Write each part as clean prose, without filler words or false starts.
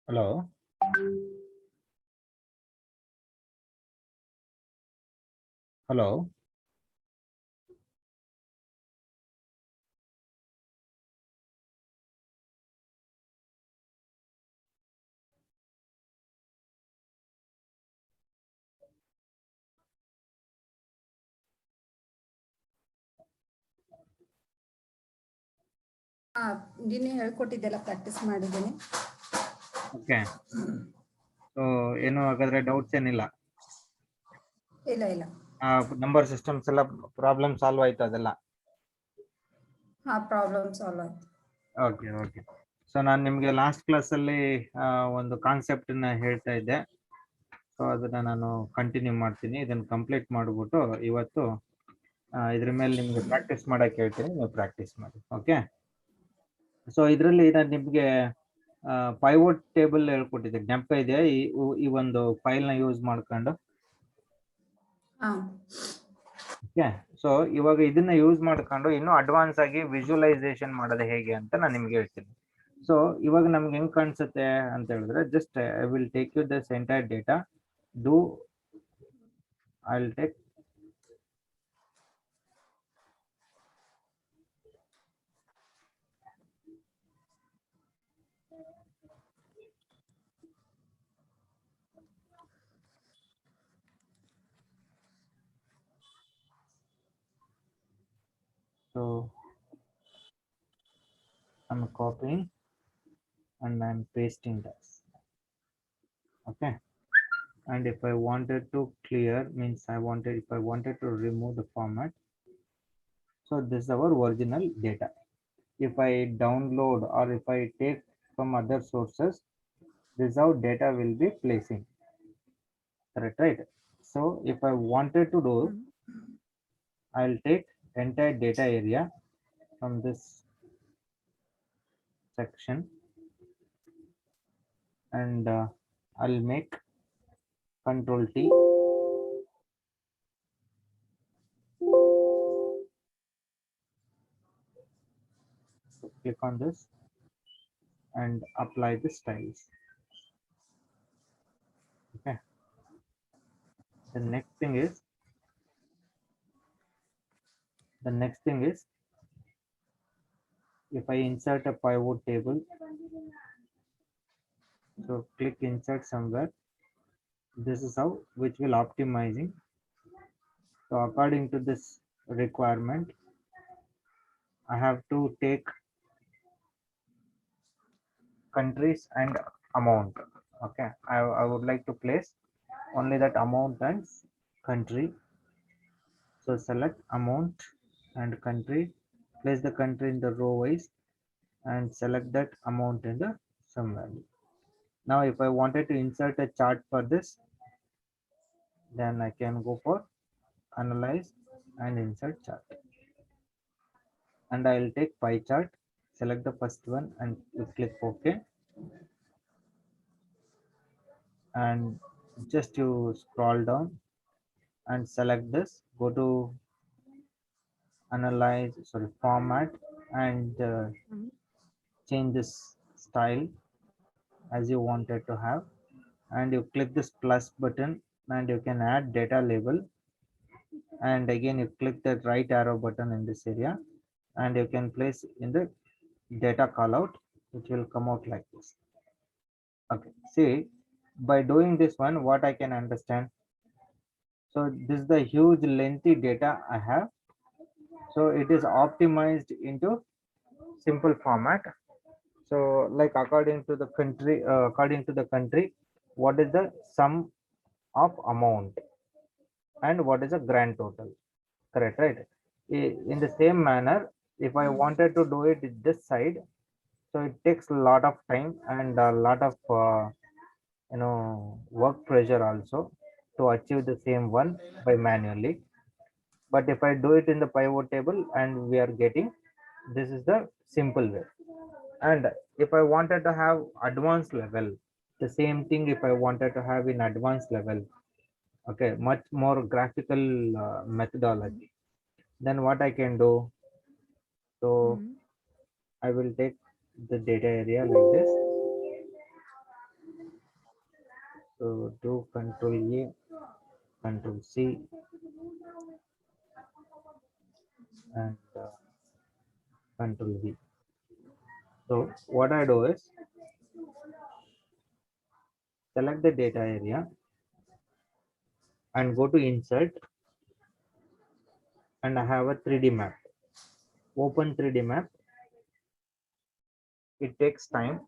Hello. Hello. ನಿನ್ನೆ ಹೇಳ್ಕೊಟ್ಟಿದ್ದೆಲ್ಲ practice ಮಾಡಿದ್ದೀನಿ. Okay. So ಏನು ಹಾಗಾದ್ರೆ ಡೌಟ್ಸ್ ಏನಿಲ್ಲ? ಇಲ್ಲ ಇಲ್ಲ. ನಂಬರ್ ಸಿಸ್ಟಮ್ಸ್ ಎಲ್ಲ ಪ್ರಾಬ್ಲಮ್ ಸಾಲ್ವ್ ಆಯ್ತು ಅದೆಲ್ಲ? ಪ್ರಾಬ್ಲಮ್ ಸಾಲ್ವ್ ಆಯ್ತು. Okay okay. ಸೊ ನಾನು ನಿಮಗೆ ಲಾಸ್ಟ್ ಕ್ಲಾಸಲ್ಲಿ ಒಂದು ಕಾನ್ಸೆಪ್ಟ್ ನ ಹೇಳ್ತಾ ಇದ್ದೆ. ಸೊ ಅದನ್ನ ನಾನು ಕಂಟಿನ್ಯೂ ಮಾಡ್ತೀನಿ. ಇದನ್ನ ಕಂಪ್ಲೀಟ್ ಮಾಡಿಬಿಟ್ಟು ಇವತ್ತು ಇದ್ರ ಮೇಲೆ ನಿಮ್ಗೆ ಪ್ರಾಕ್ಟೀಸ್ ಮಾಡಕ್ಕೆ ಹೇಳ್ತೀನಿ, ನೀವು ಪ್ರಾಕ್ಟೀಸ್ ಮಾಡಿ. ಓಕೆ. ಸೊ ಇದರಲ್ಲಿ ನಾನು ನಿಮಗೆ ಪೈವೋಟ್ ಟೇಬಲ್ ಹೇಳ್ಕೊಟ್ಟಿದ್ದೆ, ಜ್ಞಾಪಕ ಇದೆಯಾ? ಈ ಒಂದು ಫೈಲ್ ನ ಯೂಸ್ ಮಾಡ್ಕೊಂಡು. ಓಕೆ. ಸೊ ಇವಾಗ ಇದನ್ನ ಯೂಸ್ ಮಾಡ್ಕೊಂಡು ಇನ್ನೂ ಅಡ್ವಾನ್ಸ್ ಆಗಿ ವಿಜುವಲೈಸೇಷನ್ ಮಾಡೋದು ಹೇಗೆ ಅಂತ ನಾನು ನಿಮ್ಗೆ ಹೇಳ್ತೀನಿ. ಸೊ ಇವಾಗ ನಮ್ಗೆ ಹೆಂಗ್ ಕಾಣಿಸುತ್ತೆ ಅಂತ ಹೇಳಿದ್ರೆ, just I will take you this entire data. I will take so I'm copying and I'm pasting this. Okay. And if I wanted to clear, means if I wanted to remove the format, so this is our original data. If I download or if I take from other sources, this is how data will be placing. Correct, right? So if I wanted to do, I'll take entire data area from this section and I'll make Control T. So click on this and apply the styles. Okay. The next thing is if I insert a pivot table, so click insert somewhere. This is how which will optimizing. So according to this requirement, I have to take countries and amount. Okay. I would like to place only that amount and country. So select amount and country, place the country in the row wise and select that amount in the sum value. Now if I wanted to insert a chart for this, then I can go for analyze and insert chart, and I will take pie chart, select the first one and click OK, and just you scroll down and select this, go to analyze, sorry, format, and change this style as you wanted to have, and you click this plus button and you can add data label, and again you click the right arrow button in this area and you can place in the data callout, which will come out like this. Okay, see, by doing this one, what I can understand, so this is the huge lengthy data I have, so it is optimized into simple format. So like according to the country, what is the sum of amount and what is the grand total? Correct, right? In the same manner, if I wanted to do it this side, so it takes a lot of time and a lot of work pressure also to achieve the same one by manually. But if I do it in the pivot table and we are getting, this is the simple way. And if I wanted to have advanced level, the same thing if I wanted to have in advanced level, okay, much more graphical methodology, then what I can do, so I will take the data area like this So do Control A, Control C, and Control V. So what I do is select the data area and go to Insert, and I have a 3D map. Open 3D map. It takes time.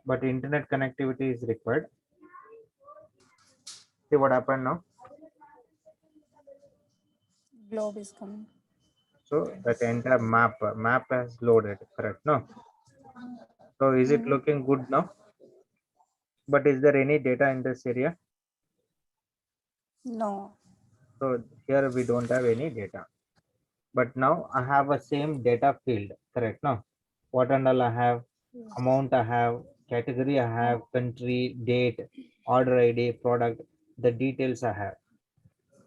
But internet connectivity is required. See what happened now? Globe is coming. So that entire map has loaded, correct? No. So is it looking good now? But is there any data in this area? No. So here we don't have any data. But now I have a same data field, correct? No. What and all I have? Amount I have, category I have, country, date, order ID, product, the details I have.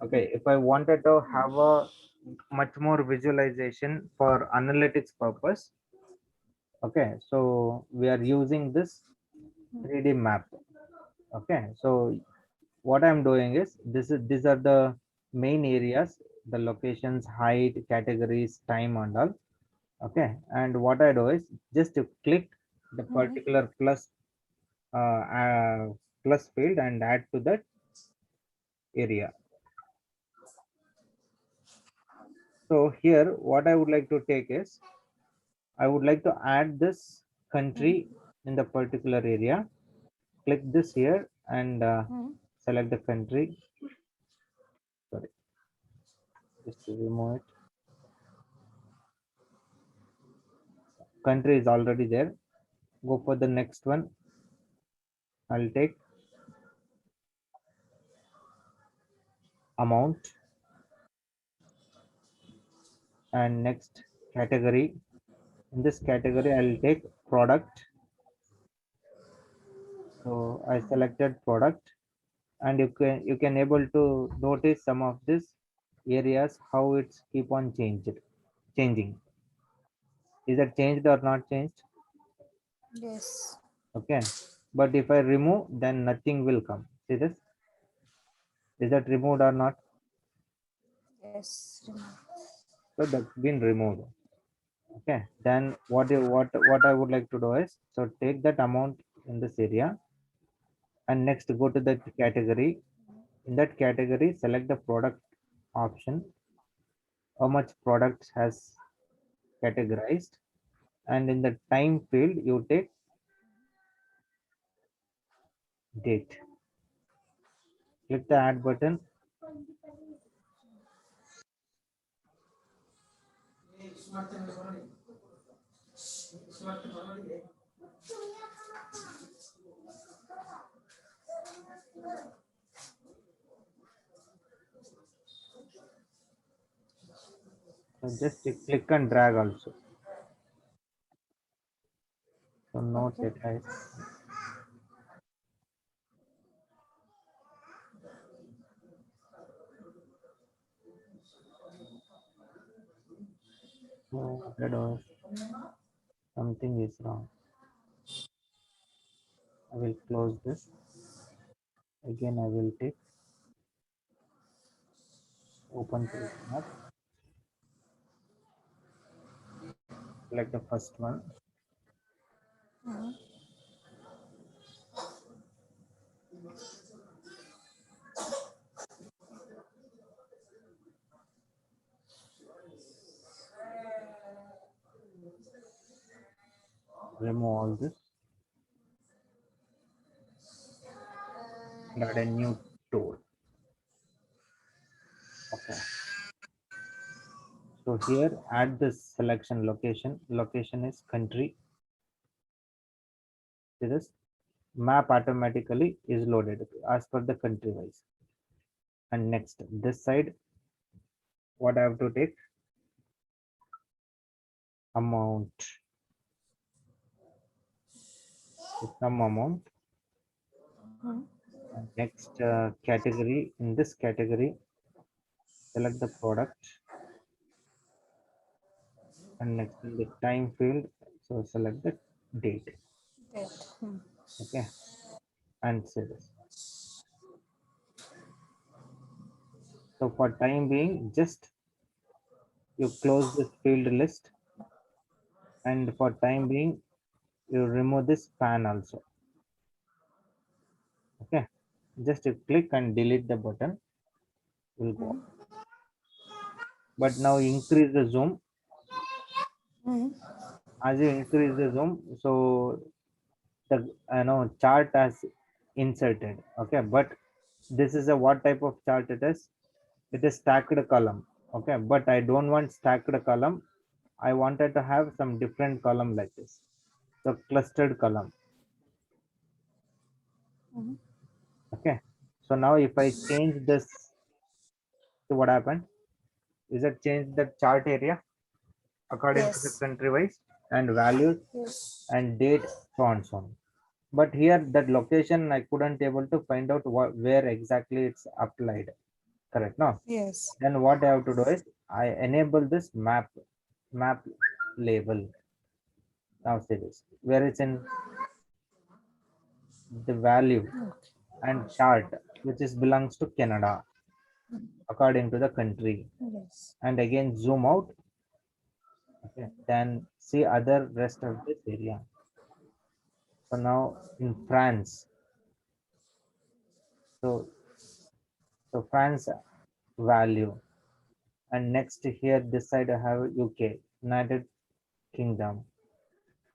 Okay, if I wanted to have a much more visualization for analytics purpose, okay, so we are using this 3D map. Okay, so what I'm doing is these are the main areas, the locations, height, categories, time, and all. Okay, and what I do is just to click the particular plus field and add to that area. So here, what I would like to take is I would like to add this country in the particular area. Click this here and select the country. Sorry, just to remove it. Country is already there. Go for the next one. I'll take amount and next category. In this category, I'll take product. So I selected product, and you can able to notice some of these areas how it's keep on changing. Is that changed or not changed? Yes. Okay, but if I remove, then nothing will come. See this? Is that removed or not? Yes. So that's been removed. Okay, then what I would like to do is, so take that amount in this area and next go to the category. In that category, select the product option, how much products has categorized, and in the time field you take date. Click the add button. So just click and drag also. So no Okay. data is. So that was something is wrong. I will close this. Again, I will take open page map. Select the first one. Remove all this. And add a new tool. Okay. So here add this selection location. Location is country. See this? Map automatically is loaded as per the country wise. And next, this side, what I have to take? Amount. Some amount. And next category. In this category, select the product. and next in the time field, so select the date. That. Okay, and say this. So for time being, just you close this field list, and for time being you remove this span also. Okay, just you click and delete the button, will go. But now increase the zoom. As you increase the zoom, so the chart has inserted. Okay, but this is a what type of chart it is? It is stacked column. Okay, but I don't want stacked column. I wanted to have some different column like this, so clustered column. Okay, so now if I change this, so what happened is it changed the chart area according to the Yes. country wise and values Yes. and date, so on so on. But here that location I couldn't able to find out where exactly it's applied. Correct, no? Yes. Then what I have to do is I enable this map label. Now see this where it's in the value and chart which is belongs to Canada according to the country, Yes. and again zoom out. Okay, then see other rest of this area. So now in France, so France value, and next here this side I have UK, United Kingdom,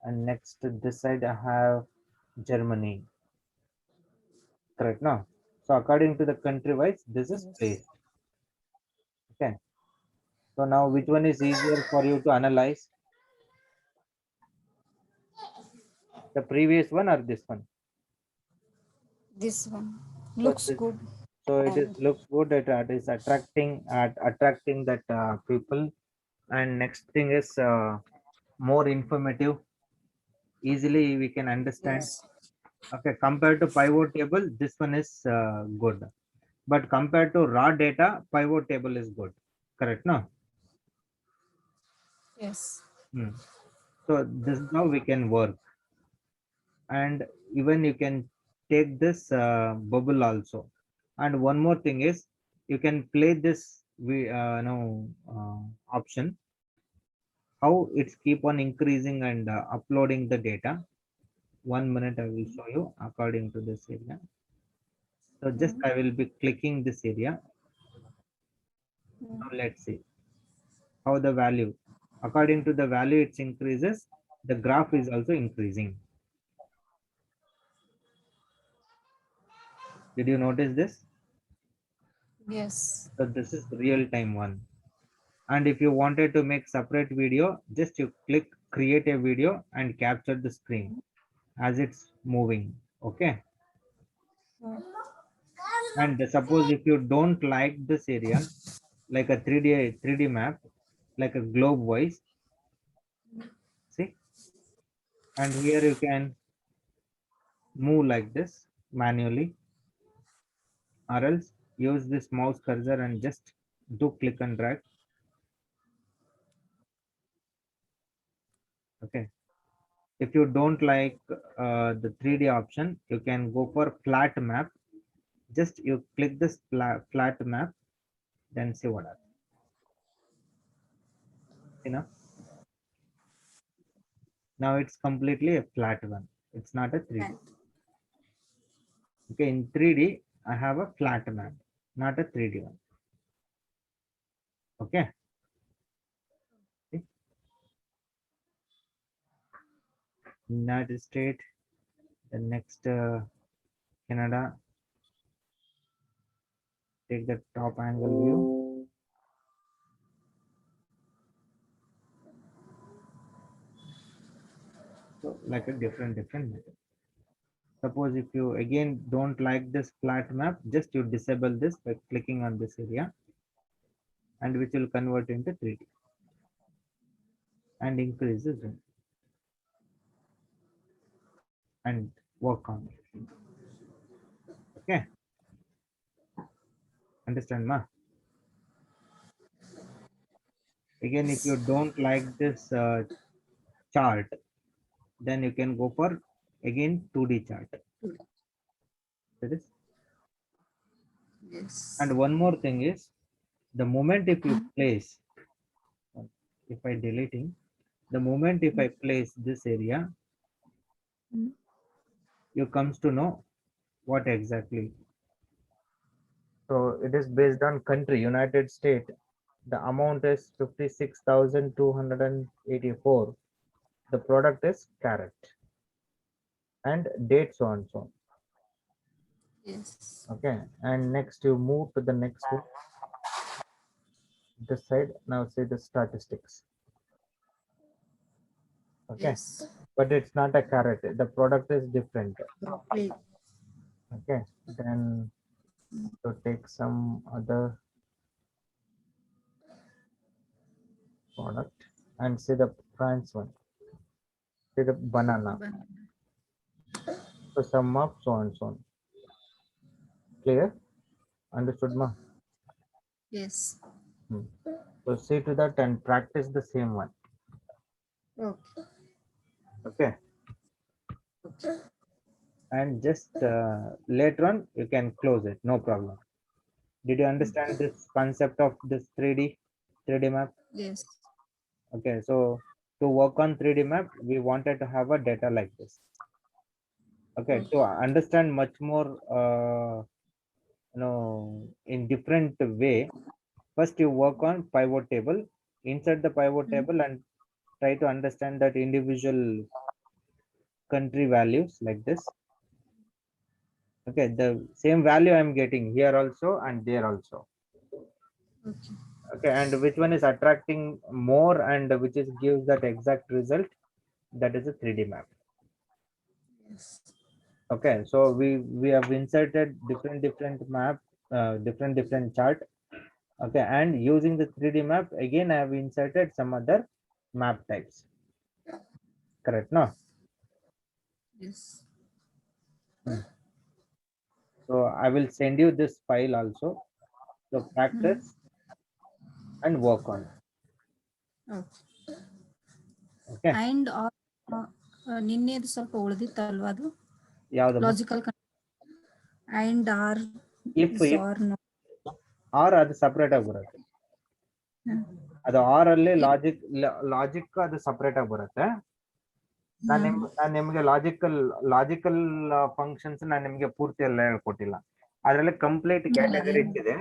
and next to this side I have Germany. Correct, no? So according to the country wise this is Yes. placed. Okay, so now which one is easier for you to analyze, the previous one or this one? This one So looks this, good. so it is And looks good, it is attracting that people. And next thing is more informative, easily we can understand. yes. Okay, compared to pivot table this one is good, but compared to raw data pivot table is good. Correct, no? Yes. Hmm. So this is how we can work. And even you can take this bubble also. And one more thing is you can play this we no option, how it's keep on increasing and uploading the data. 1 minute I will show you according to this area. So just I will be clicking this area. Now let's see how the value, according to the value it increases, the graph is also increasing. Did you notice this? Yes. So this is real time one. And if you wanted to make separate video, just you click create a video and capture the screen as it's moving. Okay, and suppose if you don't like this area, like a 3D map, like a globe wise, see, and here you can move like this manually, or else use this mouse cursor and just do click and drag. Okay, if you don't like the 3D option, you can go for flat map. Just you click this flat map, then see what happens. You know, now it's completely a flat one. It's not a 3D. And Okay, in 3D, I have a flat map, not a 3D one. Okay. See? United States, the next Canada, take the top angle view. So like a different method. Suppose if you again don't like this flat map, just you disable this by clicking on this area, and which will convert into 3D and increase the zoom and work on it. Okay, understand ma? Again, if you don't like this chart, then you can go for again 2D chart. That is, Yes. and one more thing is, the moment if you place, if I deleting, the moment if I place this area, Mm. you comes to know what exactly. So it is based on country, United States. The amount is 56,284. The product is carrot and date so and so. Yes. Okay, and next you move to the next one. This side, now say the statistics. Okay, Yes. but it's not a carrot, the product is different. Broccoli. Okay, then to take some other product and say the France one, say the banana. So sum of so and so. Clear? Understood, ma? Yes. So see to that and practice the same one. Okay. Okay, Okay. and just later on you can close it, no problem. Did you understand this concept of this 3D map? Yes. Okay, so to work on 3D map, we wanted to have a data like this. Okay, to understand much more in different way, first you work on pivot table, insert the pivot table and try to understand that individual country values like this. Okay, the same value I'm getting here also and there also. Okay. Okay, and which one is attracting more and which is gives that exact result, that is a 3D map. Yes. Okay, so we have inserted different map, different chart. Okay, and using the 3D map again I have inserted some other map types. Correct, no? Yes. So I will send you this file also, so practice and work on it. Okay. Okay, And ನಿನ್ನೆದು ಸ್ವಲ್ಪ ಉಳಿದಿತ್ತಲ್ವಾ ಅದು ಯಾವ್ದಮ್ಮ? Logical and are if is or no. Or ಅದು separate ಆಗಿ ಬರುತ್ತೆ. ಅದು R ಅಲ್ಲಿ ಲಾಜಿಕ್ ಅದು ಸಪ್ರೇಟ್ ಆಗಿ ಬರುತ್ತೆ. ನಾನು ನಿಮ್ಗೆ ಲಾಜಿಕಲ್ ಫಂಕ್ಷನ್ಸ್ ನಾನು ನಿಮ್ಗೆ ಪೂರ್ತಿ ಎಲ್ಲ ಹೇಳ್ಕೊಟ್ಟಿಲ್ಲ. ಅದರಲ್ಲಿ ಕಂಪ್ಲೀಟ್ ಕ್ಯಾಟಗರೀಸ್ ಇದೆ.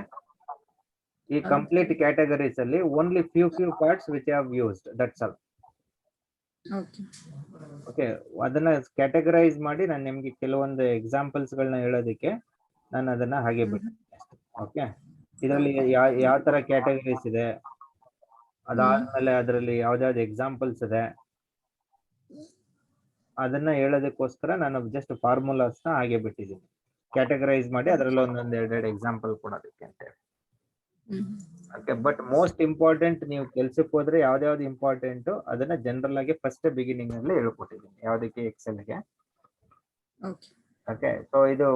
ಈ ಕಂಪ್ಲೀಟ್ ಕ್ಯಾಟಗರೀಸ್ ಅಲ್ಲಿ only few parts which have used, that's all. Okay, ಅದನ್ನ ಕ್ಯಾಟಗರೈಸ್ ಮಾಡಿ ನಾನು ನಿಮ್ಗೆ ಕೆಲವೊಂದು ಎಕ್ಸಾಂಪಲ್ಸ್ ಗಳನ್ನ ಹೇಳೋದಕ್ಕೆ ನಾನು ಅದನ್ನ ಹಾಗೆ ಬಿಡ್ತೀನಿ. ಓಕೆ, ಇದರಲ್ಲಿ ಯಾವ ತರ ಕ್ಯಾಟಗರೀಸ್ ಇದೆ, ಅದಾದ್ಮೇಲೆ ಅದರಲ್ಲಿ ಯಾವ್ದಾವ್ದು ಎಕ್ಸಾಂಪಲ್ಸ್ ಇದೆ, ಅದನ್ನ ಹೇಳೋದಕ್ಕೋಸ್ಕರ ನಾನು ಜಸ್ಟ್ ಫಾರ್ಮುಲಾಸ್ ನ ಹಾಗೆ ಬಿಟ್ಟಿದ್ದೀನಿ, ಕ್ಯಾಟಗರೈಸ್ ಮಾಡಿ ಅದರಲ್ಲಿ ಒಂದೊಂದು ಎರಡೆರಡು ಎಕ್ಸಾಂಪಲ್ ಕೊಡೋದಕ್ಕೆ ಅಂತ ಹೇಳಿ. ಓಕೆ, ಬಟ್ ಮೋಸ್ಟ್ ಇಂಪಾರ್ಟೆಂಟ್, ನೀವು ಕೆಲ್ಸಕ್ಕೆ ಹೋದ್ರೆ ಯಾವ್ದಾವ್ದು ಇಂಪಾರ್ಟೆಂಟ್ ಅದನ್ನ ಜನರಲ್ ಆಗಿ ಫಸ್ಟ್ ಬಿಗಿನಿಂಗ್ ಅಲ್ಲಿ ಹೇಳ್ಕೊಟ್ಟಿದ್ದೀನಿ, ಯಾವ್ದಕ್ಕೆ ಎಕ್ಸೆಲ್ಗೆ. ಓಕೆ, ಸೊ ಇದು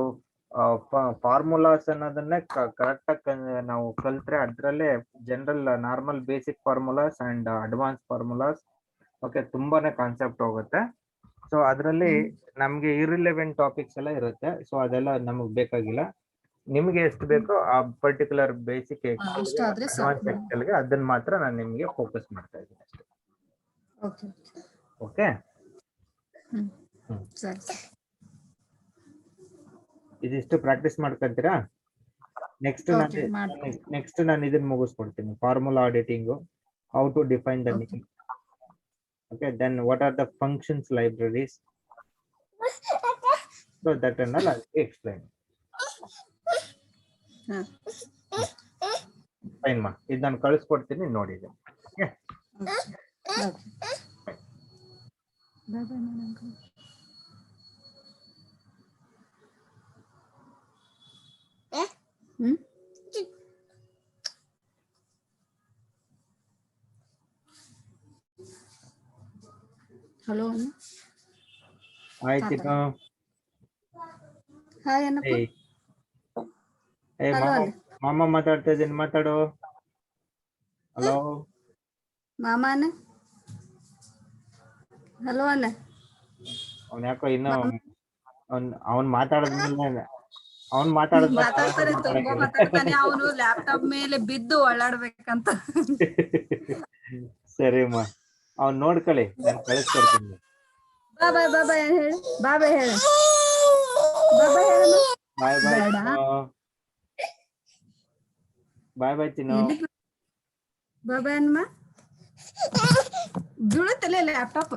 ಫಾರ್ಮುಲಾಸ್ ಅನ್ನೋದನ್ನ ಕರೆಕ್ಟ್ ಆಗಿ ನಾವು ಕಲ್ತ್ರೆ ಅದರಲ್ಲೇ general normal basic formulas and advance formulas, okay, ತುಂಬಾನೇ ಕಾನ್ಸೆಪ್ಟ್ ಹೋಗುತ್ತೆ. ಸೊ ಅದರಲ್ಲಿ ನಮ್ಗೆ ಇರ್ರಿಲೆವೆಂಟ್ ಟಾಪಿಕ್ಸ್ ಎಲ್ಲ ಇರುತ್ತೆ, ಸೊ ಅದೆಲ್ಲ ನಮಗ್ ಬೇಕಾಗಿಲ್ಲ. ನಿಮ್ಗೆ ಎಷ್ಟು ಬೇಕೋ ಆ ಪರ್ಟಿಕ್ಯುಲರ್ ಬೇಸಿಕ್ ಅಡ್ವಾನ್ಸ್ ಎಕ್ಸೆಲ್ಗೆ ಅದನ್ನ ಮಾತ್ರ ನಾನು ನಿಮ್ಗೆ ಫೋಕಸ್ ಮಾಡ್ತಾ ಇದ್ದೀನಿ ಅಷ್ಟೇ. ಓಕೆ, ಇದಿಷ್ಟು ಪ್ರಾಕ್ಟೀಸ್ ಮಾಡ್ಕೊಂತೀರಾ? ನೆಕ್ಸ್ಟ್ ನಾನು ಇದನ್ನ ಮುಗಿಸ್ಕೊಡ್ತೀನಿ, formula auditing, how to define the name. Okay, then what are the functions libraries? So that and all I'll explain. Fine ma, ಇದು ನಾನು ಕಳಿಸ್ಕೊಡ್ತೀನಿ, ನೋಡಿ. Okay. ಹಲೋ ಆಯ್ತು. ಹಾಯ್ ಅನ್ನಪ್ಪ. ಮಾಮ ಮಾತಾಡ್ತಾ ಇದ್ದೀನಿ, ಮಾತಾಡು. ಹಲೋ. ಮಾಮ ಅನ್ನ ಹಲೋ ಅನ್ನ ಅವ್ನ್ ಯಾಕೋ ಇನ್ನು ಅವ್ನ್ ಮಾತಾಡಿದ್ಮೇಲೆ ಅವ್ನ್ ಮಾತಾಡಿದ್ಮೇಲೆ ಮಾತಾಡ್ತಾರೆ ತುಂಬಾ ಮಾತಾಡ್ತಾನೆ ಅವನು ಲ್ಯಾಪ್ಟಾಪ್ ಮೇಲೆ ಬಿದ್ದು ಒಳ್ಳಾಡ್ಬೇಕಂತ. ಸರಿಮ್ಮ ಅವ್ನ್ ನೋಡ್ಕೊಳ್ಳಿ ನಾನು ಕಳಿಸ್ಕೊಡ್ತೀನಿ. ಬಾಯ್ ಬಾಯ್ ಹೇಳಿ ಬಾಯ್ ಹೇಳಿ ಬಾಯ್ ಹೇಳಮ್ಮ. ಬಾಯ್ ಬಾಯ್ ಬೇಡ ಬಾಯ್ ಬಾಯ್ ತಿನ್ನು. ಬಾಯ್ ಅನ್ಮ ಬೀಳುತ್ತಲ್ಲ ಲ್ಯಾಪ್ಟಾಪ್.